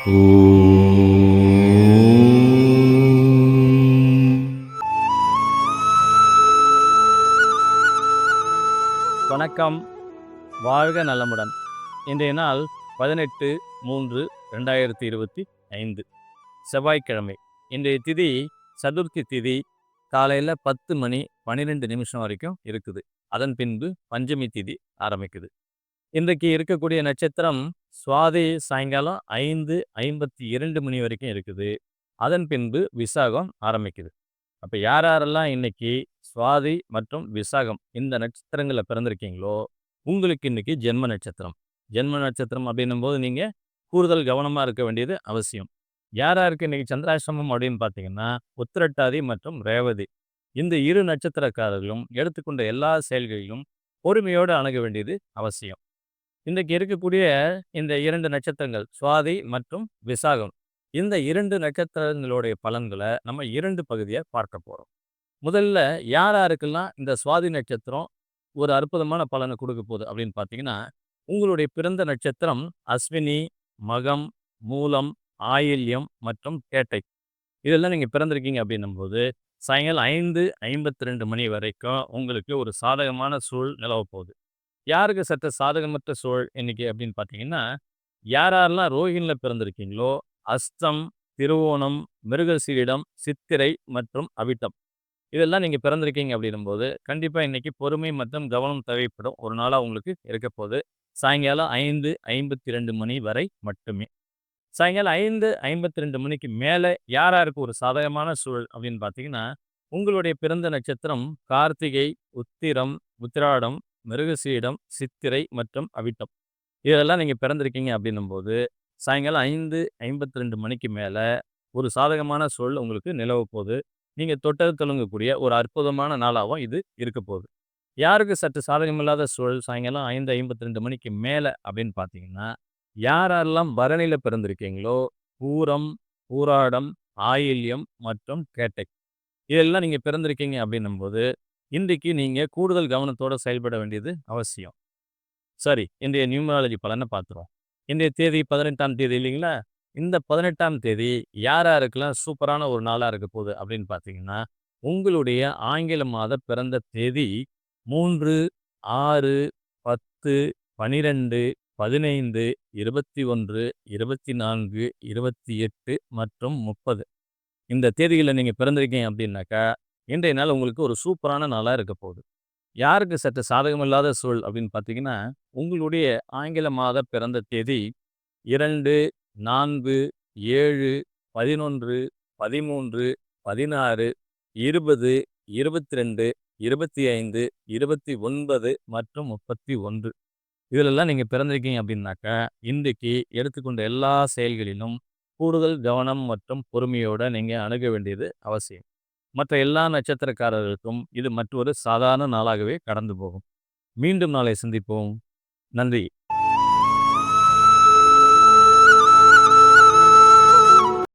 வணக்கம். வாழ்க நலமுடன். இன்றைய நாள் 18/3/2025 செவ்வாய்க்கிழமை. இன்றைய திதி சதுர்த்தி திதி. காலையில் 10 மணி 12 நிமிஷம் வரைக்கும் இருக்குது. அதன் பின்பு பஞ்சமி திதி ஆரம்பிக்குது. இன்றைக்கு இருக்கக்கூடிய நட்சத்திரம் சுவாதி சாயங்காலம் 5:52 மணி வரைக்கும் இருக்குது. அதன் பின்பு விசாகம் ஆரம்பிக்குது. அப்போ யாரெல்லாம் இன்னைக்கு சுவாதி மற்றும் விசாகம் இந்த நட்சத்திரங்களில் பிறந்திருக்கீங்களோ உங்களுக்கு இன்னைக்கு ஜென்ம நட்சத்திரம். ஜென்ம நட்சத்திரம் அப்படின்னும் போது நீங்கள் கூடுதல் கவனமாக இருக்க வேண்டியது அவசியம். யாருக்கு இன்னைக்கு சந்திராசிரமம் அப்படின்னு பார்த்தீங்கன்னா உத்திரட்டாதி மற்றும் ரேவதி. இந்த இரு நட்சத்திரக்காரர்களும் எடுத்துக்கொண்ட எல்லா செயல்களிலும் பொறுமையோடு அணுக வேண்டியது அவசியம். இன்றைக்கு இருக்கக்கூடிய இந்த 2 நட்சத்திரங்கள் சுவாதி மற்றும் விசாகம். இந்த 2 நட்சத்திரங்களுடைய பலன்களை நம்ம 2 பகுதியாக பார்க்க போகிறோம். முதல்ல யாருக்கெல்லாம் இந்த சுவாதி நட்சத்திரம் ஒரு அற்புதமான பலனை கொடுக்க போகுது அப்படின்னு பார்த்தீங்கன்னா, உங்களுடைய பிறந்த நட்சத்திரம் அஸ்வினி, மகம், மூலம், ஆயில்யம் மற்றும் கேட்டை. இதெல்லாம் நீங்கள் பிறந்திருக்கீங்க அப்படின்னும்போது சாயங்காலம் 5:52 மணி வரைக்கும் உங்களுக்கு ஒரு சாதகமான சூழல் நிலவ போகுது. யாருக்கு சற்று சாதகமற்ற சூழல் இன்னைக்கு அப்படின்னு பார்த்தீங்கன்னா, யாரெல்லாம் ரோஹிணியில் பிறந்திருக்கீங்களோ அஸ்தம், திருவோணம், மிருகசீரிடம், சித்திரை மற்றும் அவிட்டம் இதெல்லாம் நீங்கள் பிறந்திருக்கீங்க அப்படின்னும்போது கண்டிப்பாக இன்னைக்கு பொறுமை மற்றும் கவனம் தேவைப்படும் ஒரு நாளாக உங்களுக்கு இருக்க போகுது. சாயங்காலம் 5:52 மணி வரை மட்டுமே. சாயங்காலம் 5:52 மணிக்கு மேலே யாருக்கு ஒரு சாதகமான சூழல் அப்படின்னு பார்த்தீங்கன்னா, உங்களுடைய பிறந்த நட்சத்திரம் கார்த்திகை, உத்திரம், உத்திராடம், மிருகசீரிடம், சித்திரை மற்றும் அவிட்டம் இதெல்லாம் நீங்கள் பிறந்திருக்கீங்க அப்படின்னும்போது சாயங்காலம் 5:52 மணிக்கு மேலே ஒரு சாதகமான சூழல் உங்களுக்கு நிலவ போகுது. நீங்கள் தொட்டது தொடங்கக்கூடிய ஒரு அற்புதமான நாளாகவும் இது இருக்க போகுது. யாருக்கு சற்று சாதகமில்லாத சூழல் சாயங்காலம் 5:52 மணிக்கு மேலே அப்படின்னு பார்த்தீங்கன்னா, யாரெல்லாம் பரணியில் பிறந்திருக்கீங்களோ பூரம், பூராடம், ஆயில்யம் மற்றும் கேட்டை இதெல்லாம் நீங்கள் பிறந்திருக்கீங்க அப்படின்னும்போது இன்றைக்கு நீங்கள் கூடுதல் கவனத்தோடு செயல்பட வேண்டியது அவசியம். சரி, இன்றைய நியூமராலஜி பலனை பார்த்துருவோம். இன்றைய தேதி 18ஆம் தேதி இல்லைங்களா? இந்த 18ஆம் தேதி யாருக்கெல்லாம் சூப்பரான ஒரு நாளாக இருக்க போகுது அப்படின்னு பார்த்தீங்கன்னா, உங்களுடைய ஆங்கில மாத பிறந்த தேதி 3, 6, 10, 12, 15, 21, 24, 28 மற்றும் 30 இந்த தேதிகளில் நீங்கள் பிறந்திருக்கீங்க அப்படின்னாக்கா இன்றைய நாள் உங்களுக்கு ஒரு சூப்பரான நாளாக இருக்க போகுது. யாருக்கு சற்று சாதகமில்லாத சூழல் அப்படின்னு பார்த்தீங்கன்னா, உங்களுடைய ஆங்கில மாத பிறந்த தேதி 2, 4, 7, 11, 13, 16, 20, 22, 25, 29 மற்றும் 31 இதிலெல்லாம் நீங்கள் பிறந்திருக்கீங்க அப்படின்னாக்கா இன்றைக்கு எடுத்துக்கொண்ட எல்லா செயல்களிலும் கூடுதல் கவனம் மற்றும் பொறுமையோடு நீங்கள் அணுக வேண்டியது அவசியம். மற்ற எல்லா நட்சத்திரக்காரர்களுக்கும் இது மற்றொரு சாதாரண நாளாகவே கடந்து போகும். மீண்டும் நாளை சந்திப்போம். நன்றி.